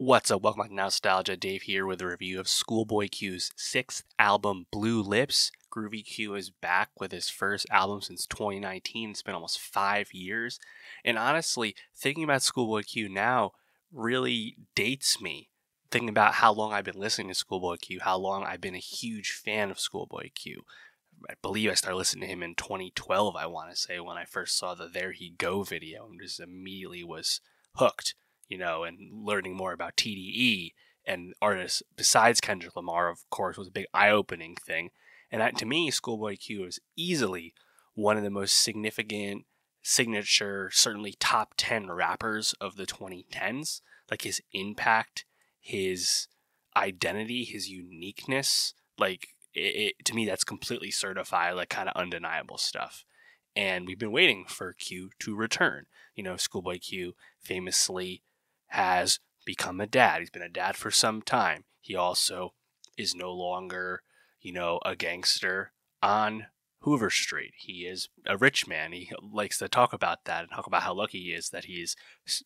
What's up? Welcome back to Nowstalgia. Dave here with a review of ScHoolboy Q's sixth album, Blue Lips. Groovy Q is back with his first album since 2019. It's been almost 5 years. And honestly, thinking about ScHoolboy Q now really dates me. Thinking about how long I've been listening to ScHoolboy Q, how long I've been a huge fan of ScHoolboy Q. I believe I started listening to him in 2012, I want to say, when I first saw the There He Go video and just immediately was hooked. And learning more about TDE and artists besides Kendrick Lamar, of course, was a big eye-opening thing. And that, to me, ScHoolboy Q is easily one of the most significant signature, certainly top 10 rappers of the 2010s. Like his impact, his identity, his uniqueness, to me, that's completely certified, like kind of undeniable stuff. And we've been waiting for Q to return. ScHoolboy Q famously has become a dad. He's been a dad for some time. He also is no longer, a gangster on Hoover Street. He is a rich man. He likes to talk about that and talk about how lucky he is that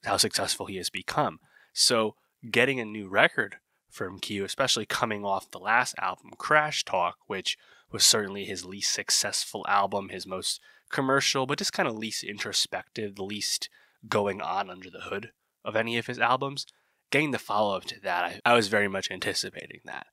how successful he has become. So getting a new record from Q, especially coming off the last album, Crash Talk, which was certainly his least successful album, his most commercial, but just kind of least introspective, the least going on under the hood of any of his albums. Getting the follow-up to that, I was very much anticipating that.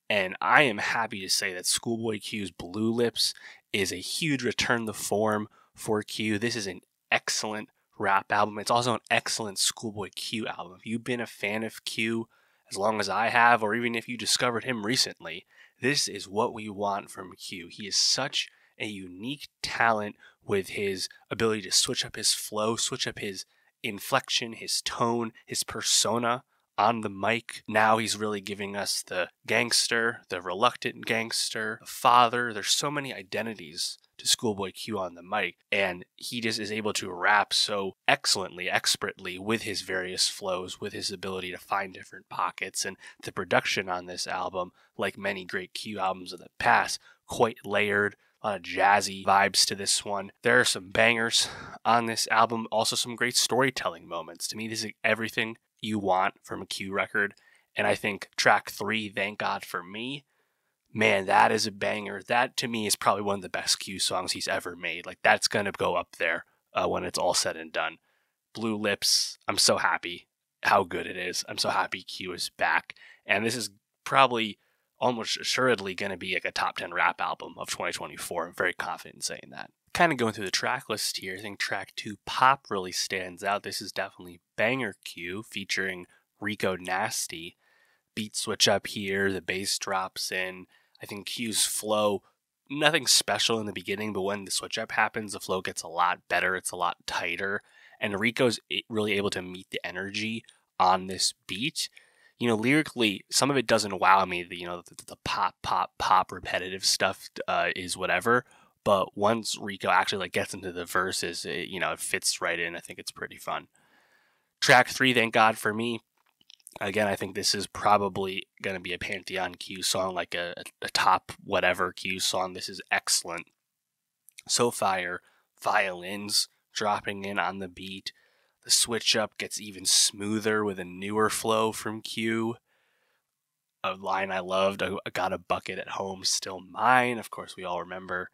And I am happy to say that ScHoolboy Q's Blue Lips is a huge return to form for Q. This is an excellent rap album. It's also an excellent ScHoolboy Q album. If you've been a fan of Q as long as I have, or even if you discovered him recently, this is what we want from Q. He is such a unique talent with his ability to switch up his flow, switch up his inflection, his tone, his persona on the mic. Now he's really giving us the gangster, the reluctant gangster, the father. There's so many identities to ScHoolboy Q on the mic, and he just is able to rap so excellently, expertly with his various flows, with his ability to find different pockets. And the production on this album, like many great Q albums of the past, quite layered. A lot of jazzy vibes to this one. There are some bangers on this album, also some great storytelling moments. To me, this is everything you want from a Q record. And I think track 3, Thank God For Me, man, that is a banger. That, to me, is probably one of the best Q songs he's ever made. Like, that's going to go up there when it's all said and done. Blue Lips, I'm so happy how good it is. I'm so happy Q is back. And this is probably almost assuredly going to be like a top 10 rap album of 2024. I'm very confident in saying that. Kind of going through the track list here, I think track 2, Pop, really stands out. This is definitely banger Q featuring Rico Nasty. Beat switch up here, the bass drops in. I think Q's flow, nothing special in the beginning, but when the switch up happens, the flow gets a lot better. It's a lot tighter. And Rico's really able to meet the energy on this beat. Lyrically, some of it doesn't wow me. The pop repetitive stuff is whatever. But once Rico actually gets into the verses, it fits right in. I think it's pretty fun. Track 3, Thank God For Me. Again, I think this is probably going to be a Pantheon Q song, like a top whatever Q song. This is excellent. So fire. Violins dropping in on the beat. The switch up gets even smoother with a newer flow from Q. A line I loved, I got a bucket at home, still mine. Of course, we all remember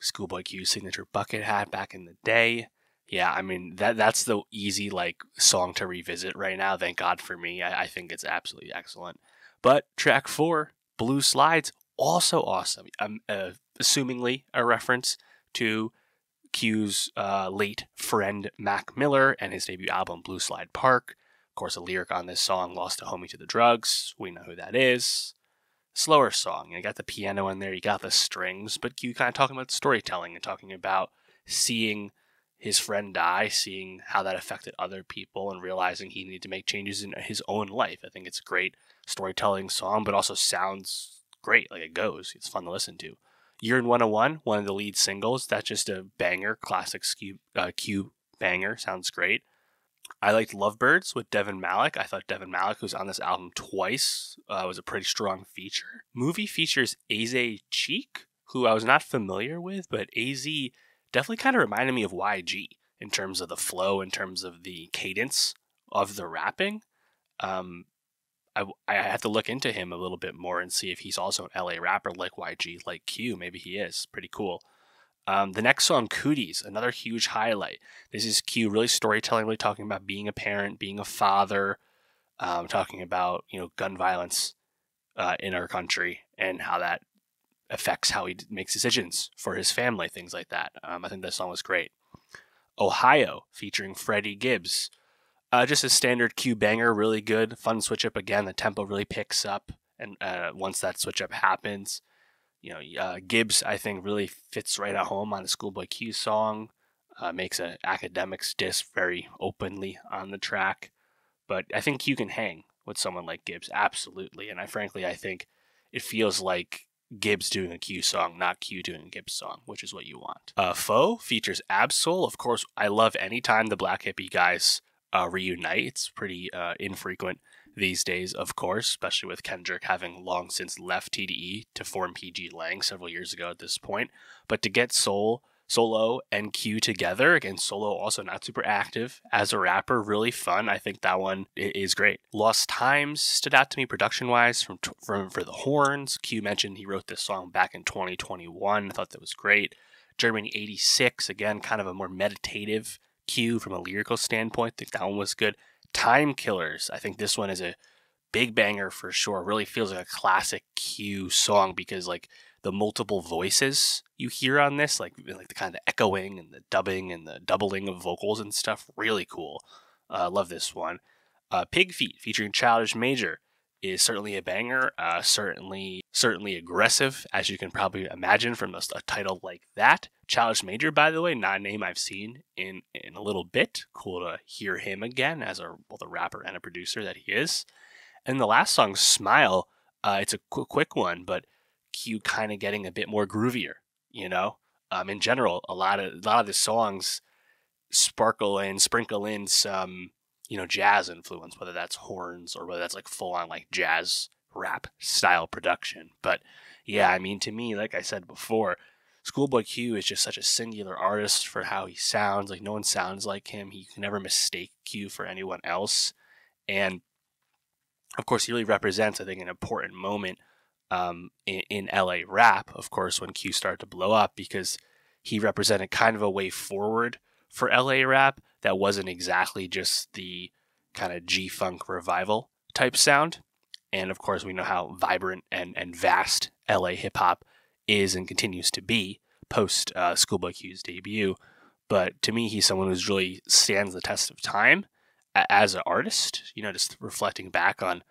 ScHoolboy Q's signature bucket hat back in the day. Yeah, I mean, that's the easy song to revisit right now. Thank God For Me. I think it's absolutely excellent. But track 4, Blue Slides, also awesome. Assumingly a reference to Q's late friend Mac Miller and his debut album Blue Slide Park. Of course, a lyric on this song, lost a homie to the drugs. We know who that is. Slower song. You got the piano in there, you got the strings, but Q kind of talking about storytelling and talking about seeing his friend die, seeing how that affected other people, and realizing he needed to make changes in his own life. I think it's a great storytelling song, but also sounds great. It goes. It's fun to listen to. You're in 101, one of the lead singles. That's just a banger, classic Q banger. Sounds great. I liked Lovebirds with Devin Malik. I thought Devin Malik, who's on this album twice, was a pretty strong feature. Movie features Aze Cheek, who I was not familiar with, but AZ definitely kind of reminded me of YG in terms of the flow, in terms of the cadence of the rapping. I have to look into him a little bit more and see if he's also an LA rapper like YG, like Q. Maybe he is. Pretty cool. The next song, Cooties, another huge highlight. This is Q really storytelling, really talking about being a parent, being a father, talking about gun violence in our country and how that affects how he makes decisions for his family, things like that. I think that song was great. Ohio, featuring Freddie Gibbs. Just a standard Q banger, really good, fun switch up again. The tempo really picks up, and once that switch up happens, Gibbs I think really fits right at home on the Schoolboy Q song. Makes an academics diss very openly on the track, but I think Q can hang with someone like Gibbs, absolutely. And I think it feels like Gibbs doing a Q song, not Q doing a Gibbs song, which is what you want. Foe features Absol. Of course, I love anytime the Black Hippie guys reunite. It's pretty infrequent these days, of course, especially with Kendrick having long since left TDE to form PG Lang several years ago at this point. But to get Solo and Q together, again, Solo also not super active as a rapper, really fun. I think that one is great. Lost Times stood out to me production-wise for the horns. Q mentioned he wrote this song back in 2021. I thought that was great. Germany 86, again, kind of a more meditative Q from a lyrical standpoint. I think that one was good. Time Killers, I think this one is a big banger for sure. Really feels like a classic Q song because like the multiple voices you hear on this, like the kind of echoing and the dubbing and the doubling of vocals and stuff, really cool. Love this one. Pig Feet featuring Childish Major is certainly a banger. Certainly aggressive, as you can probably imagine from a title like that. Childish Major, by the way, not a name I've seen in a little bit. Cool to hear him again as both a rapper and a producer that he is. And the last song, Smile, it's a quick one, but Q kind of getting a bit more groovier, in general, a lot of the songs sprinkle in some, jazz influence, whether that's horns or whether that's like full on like jazz rap style production. But yeah, I mean, to me, like I said before, Schoolboy Q is just such a singular artist for how he sounds. Like no one sounds like him. He can never mistake Q for anyone else. And of course, he really represents, I think, an important moment in LA rap, of course, when Q started to blow up, because he represented kind of a way forward for LA rap that wasn't exactly just the kind of G-Funk revival type sound. And of course, we know how vibrant and vast LA hip hop is and continues to be post Schoolboy Q's debut. But to me, he's someone who's really stands the test of time as an artist, just reflecting back on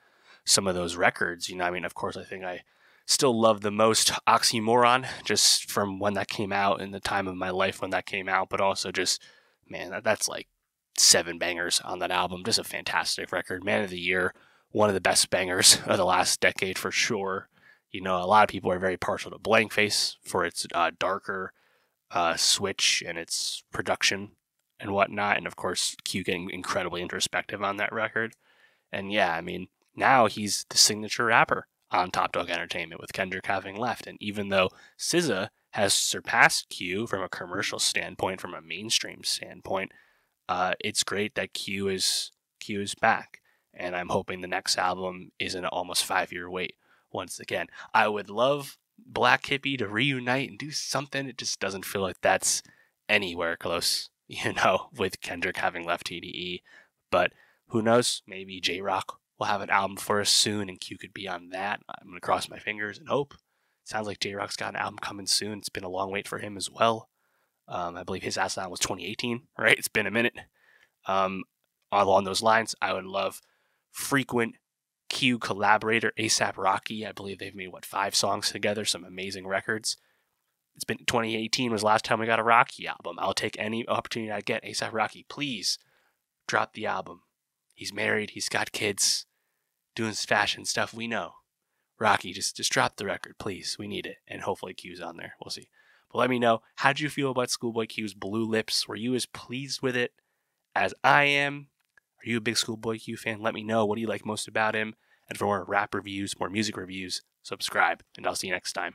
some of those records. Of course, I think I still love the most Oxymoron, just from when that came out and the time of my life when that came out, but also just, man, that's like 7 bangers on that album. Just a fantastic record. Man of the Year, one of the best bangers of the last decade for sure. A lot of people are very partial to Blank Face for its darker switch and its production and whatnot. And of course, Q getting incredibly introspective on that record. And yeah, I mean, now he's the signature rapper on Top Dog Entertainment with Kendrick having left. And even though SZA has surpassed Q from a commercial standpoint, from a mainstream standpoint, it's great that Q is back. And I'm hoping the next album is an almost 5-year wait. Once again, I would love Black Hippie to reunite and do something. It just doesn't feel like that's anywhere close, with Kendrick having left TDE. But who knows? Maybe J-Rock will have an album for us soon and Q could be on that. I'm going to cross my fingers and hope. Sounds like J-Rock's got an album coming soon. It's been a long wait for him as well. I believe his last album was 2018, right? It's been a minute. Along those lines, I would love frequent Q collaborator A$AP Rocky. I believe they've made 5 songs together, some amazing records. It's been 2018 was the last time we got a Rocky album. I'll take any opportunity I get. A$AP Rocky, please drop the album. He's married, he's got kids, doing fashion stuff. We know. Rocky, just drop the record, please. We need it. And hopefully Q's on there. We'll see. But let me know, how'd you feel about Schoolboy Q's Blue Lips? Were you as pleased with it as I am? Are you a big Schoolboy Q fan? Let me know. What do you like most about him? And for more rap reviews, more music reviews, subscribe, and I'll see you next time.